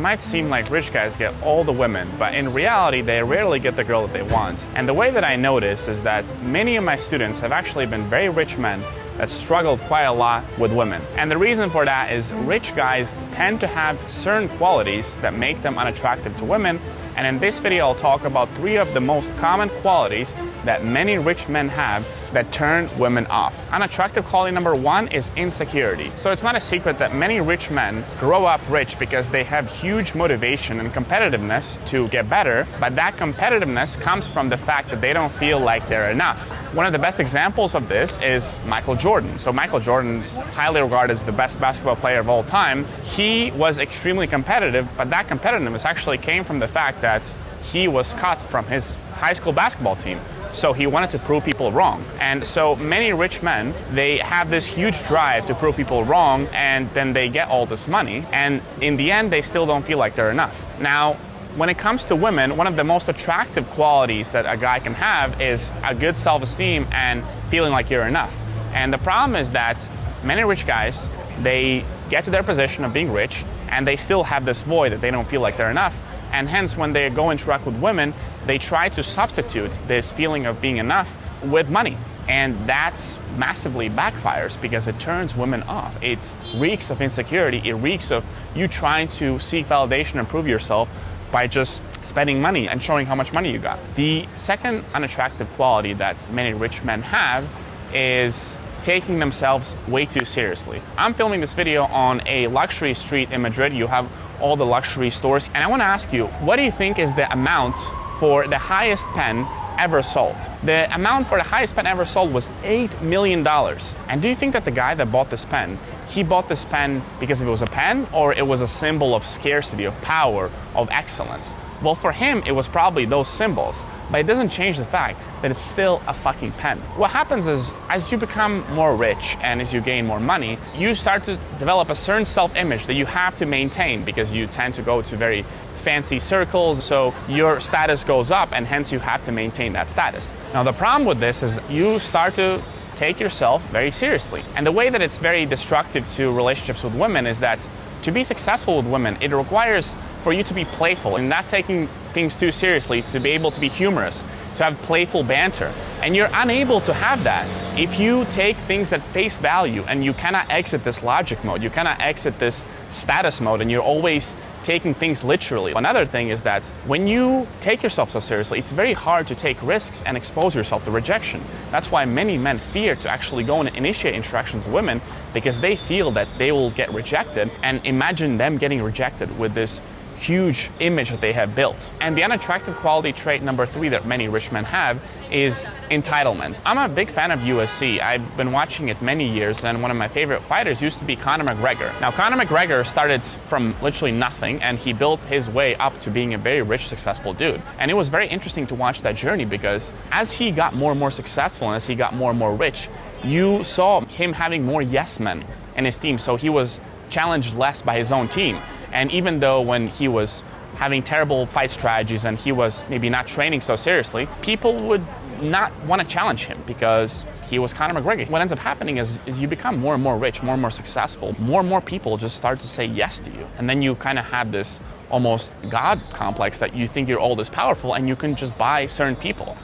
might seem like rich guys get all the women, but in reality, they rarely get the girl that they want. And the way that I notice is that many of my students have actually been very rich men that struggled quite a lot with women. And the reason for that is rich guys tend to have certain qualities that make them unattractive to women. And in this video, I'll talk about 3 of the most common qualities that many rich men have that turn women off. Unattractive quality number 1 is insecurity. So it's not a secret that many rich men grow up rich because they have huge motivation and competitiveness to get better, but that competitiveness comes from the fact that they don't feel like they're enough. One of the best examples of this is Michael Jordan. So Michael Jordan, highly regarded as the best basketball player of all time, he was extremely competitive, but that competitiveness actually came from the fact that he was cut from his high school basketball team. So he wanted to prove people wrong. And so many rich men, they have this huge drive to prove people wrong, and then they get all this money, and in the end, they still don't feel like they're enough. Now, when it comes to women, one of the most attractive qualities that a guy can have is a good self-esteem and feeling like you're enough. And the problem is that many rich guys, they get to their position of being rich, and they still have this void that they don't feel like they're enough. And hence, when they go interact with women, they try to substitute this feeling of being enough with money. And that's massively backfires because it turns women off. It reeks of insecurity. It reeks of you trying to seek validation and prove yourself by just spending money and showing how much money you got. The second unattractive quality that many rich men have is taking themselves way too seriously. I'm filming this video on a luxury street in Madrid. You have all the luxury stores. And I want to ask you, what do you think is the amount for the highest pen ever sold? The amount for the highest pen ever sold was $8 million. And do you think that the guy that bought this pen, he bought this pen because it was a pen or it was a symbol of scarcity, of power, of excellence? Well, for him, it was probably those symbols, but it doesn't change the fact that it's still a fucking pen. What happens is, as you become more rich and as you gain more money, you start to develop a certain self-image that you have to maintain because you tend to go to very fancy circles, so your status goes up and hence you have to maintain that status. Now, the problem with this is you start to take yourself very seriously. And the way that it's very destructive to relationships with women is that to be successful with women, it requires for you to be playful and not taking things too seriously, to be able to be humorous, to have playful banter. And you're unable to have that if you take things at face value and you cannot exit this logic mode, you cannot exit this status mode, and you're always taking things literally. Another thing is that when you take yourself so seriously, it's very hard to take risks and expose yourself to rejection. That's why many men fear to actually go and initiate interactions with women, because they feel that they will get rejected, and imagine them getting rejected with this huge image that they have built. And the unattractive quality trait number 3 that many rich men have is entitlement. I'm a big fan of UFC. I've been watching it many years, and one of my favorite fighters used to be Conor McGregor. Now, Conor McGregor started from literally nothing, and he built his way up to being a very rich, successful dude. And it was very interesting to watch that journey, because as he got more and more successful and as he got more and more rich, you saw him having more yes men in his team, so he was challenged less by his own team. And even though when he was having terrible fight strategies and he was maybe not training so seriously, people would not want to challenge him because he was Conor McGregor. What ends up happening is you become more and more rich, more and more successful. More and more people just start to say yes to you. And then you kind of have this almost God complex that you think you're all this powerful and you can just buy certain people.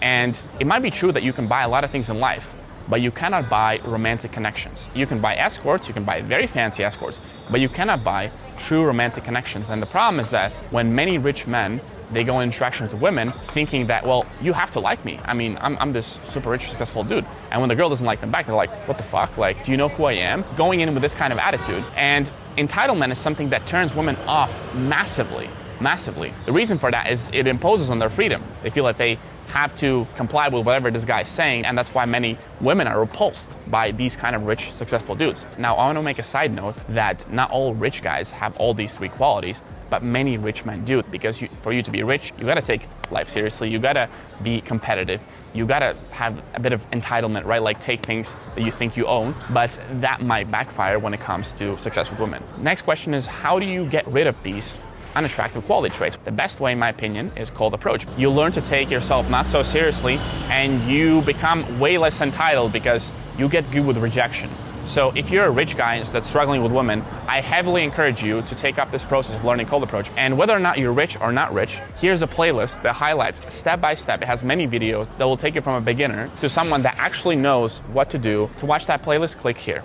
And it might be true that you can buy a lot of things in life, but you cannot buy romantic connections. You can buy escorts, you can buy very fancy escorts, but you cannot buy true romantic connections. And the problem is that when many rich men, they go in interaction with women thinking that, well, you have to like me. I mean, I'm this super rich, successful dude. And when the girl doesn't like them back, they're like, what the fuck? Like, do you know who I am? Going in with this kind of attitude. And entitlement is something that turns women off massively, massively. The reason for that is it imposes on their freedom. They feel that they have to comply with whatever this guy's saying, and that's why many women are repulsed by these kind of rich, successful dudes. Now, I want to make a side note that not all rich guys have all these 3 qualities, but many rich men do, because for you to be rich, you gotta take life seriously, you gotta be competitive, you gotta have a bit of entitlement, right? Like take things that you think you own, but that might backfire when it comes to success with women. Next question is, how do you get rid of these unattractive quality traits? The best way, in my opinion, is cold approach. You learn to take yourself not so seriously, and you become way less entitled because you get good with rejection. So if you're a rich guy that's struggling with women, I heavily encourage you to take up this process of learning cold approach. And whether or not you're rich or not rich, here's a playlist that highlights step by step. It has many videos that will take you from a beginner to someone that actually knows what to do. To watch that playlist, click here.